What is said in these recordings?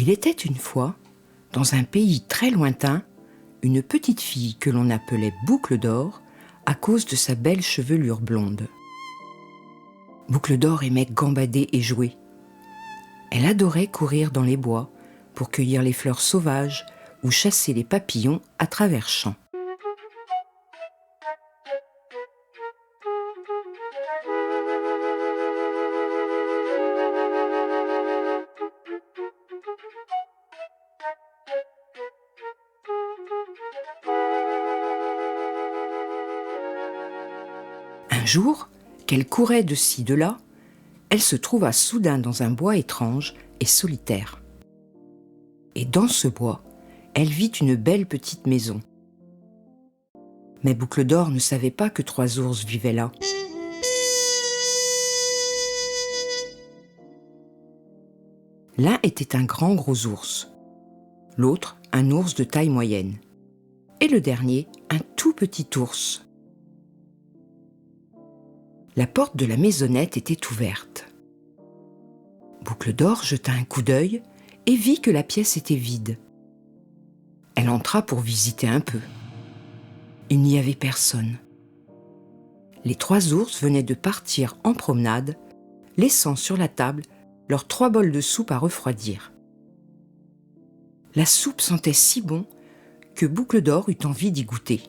Il était une fois, dans un pays très lointain, une petite fille que l'on appelait Boucle d'Or à cause de sa belle chevelure blonde. Boucle d'Or aimait gambader et jouer. Elle adorait courir dans les bois pour cueillir les fleurs sauvages ou chasser les papillons à travers champs. Un jour, qu'elle courait de ci de là, elle se trouva soudain dans un bois étrange et solitaire. Et dans ce bois, elle vit une belle petite maison. Mais Boucle d'Or ne savait pas que 3 ours vivaient là. L'un était un grand gros ours, l'autre un ours de taille moyenne, et le dernier un tout petit ours. La porte de la maisonnette était ouverte. Boucle d'Or jeta un coup d'œil et vit que la pièce était vide. Elle entra pour visiter un peu. Il n'y avait personne. Les 3 ours venaient de partir en promenade, laissant sur la table leurs 3 bols de soupe à refroidir. La soupe sentait si bon que Boucle d'Or eut envie d'y goûter.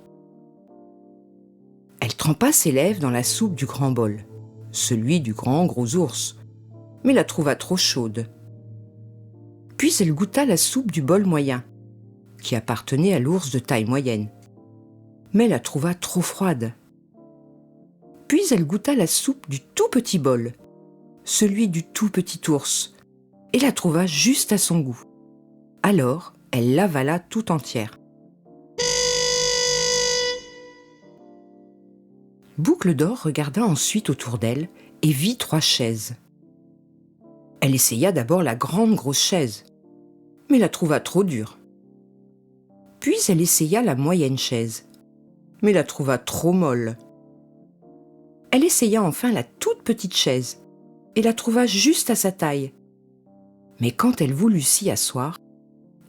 Elle trempa ses lèvres dans la soupe du grand bol, celui du grand gros ours, mais la trouva trop chaude. Puis elle goûta la soupe du bol moyen, qui appartenait à l'ours de taille moyenne, mais la trouva trop froide. Puis elle goûta la soupe du tout petit bol, celui du tout petit ours, et la trouva juste à son goût. Alors, elle l'avala tout entière. Boucle d'Or regarda ensuite autour d'elle et vit 3 chaises. Elle essaya d'abord la grande grosse chaise, mais la trouva trop dure. Puis elle essaya la moyenne chaise, mais la trouva trop molle. Elle essaya enfin la toute petite chaise et la trouva juste à sa taille. Mais quand elle voulut s'y asseoir,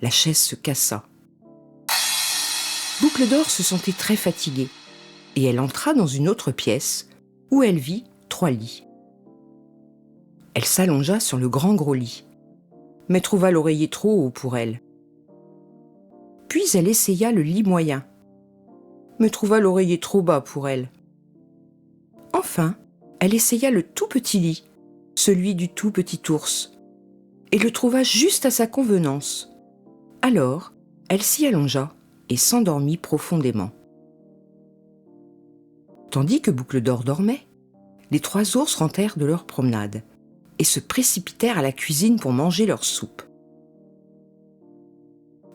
la chaise se cassa. Boucle d'Or se sentait très fatiguée et elle entra dans une autre pièce où elle vit 3 lits. Elle s'allongea sur le grand gros lit, mais trouva l'oreiller trop haut pour elle. Puis elle essaya le lit moyen, mais trouva l'oreiller trop bas pour elle. Enfin, elle essaya le tout petit lit, celui du tout petit ours, et le trouva juste à sa convenance. Alors, elle s'y allongea et s'endormit profondément. Tandis que Boucle d'Or dormait, les 3 ours rentrèrent de leur promenade et se précipitèrent à la cuisine pour manger leur soupe.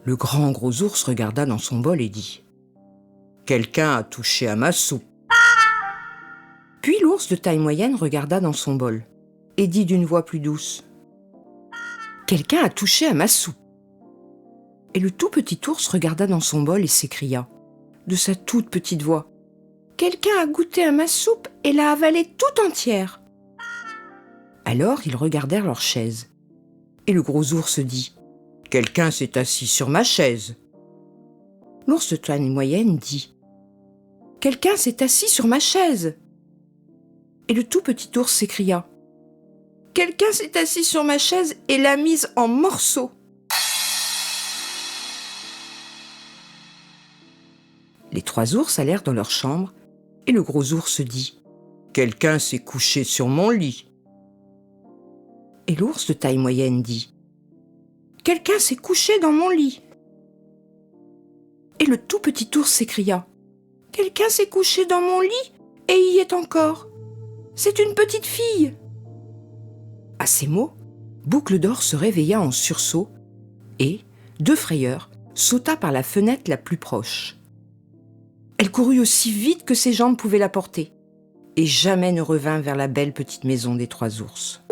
Le grand gros ours regarda dans son bol et dit « Quelqu'un a touché à ma soupe !» Puis l'ours de taille moyenne regarda dans son bol et dit d'une voix plus douce « Quelqu'un a touché à ma soupe !» Et le tout petit ours regarda dans son bol et s'écria, de sa toute petite voix « Quelqu'un a goûté à ma soupe et l'a avalée tout entière !» Alors ils regardèrent leur chaise. Et le gros ours dit « Quelqu'un s'est assis sur ma chaise !» L'ours de taille moyenne dit « Quelqu'un s'est assis sur ma chaise !» Et le tout petit ours s'écria « Quelqu'un s'est assis sur ma chaise et l'a mise en morceaux !» Les 3 ours allèrent dans leur chambre et le gros ours dit « Quelqu'un s'est couché sur mon lit !» Et l'ours de taille moyenne dit « Quelqu'un s'est couché dans mon lit !» Et le tout petit ours s'écria « Quelqu'un s'est couché dans mon lit et y est encore. C'est une petite fille !» À ces mots, Boucle d'Or se réveilla en sursaut et, de frayeur, sauta par la fenêtre la plus proche. Elle courut aussi vite que ses jambes pouvaient la porter et jamais ne revint vers la belle petite maison des 3 ours.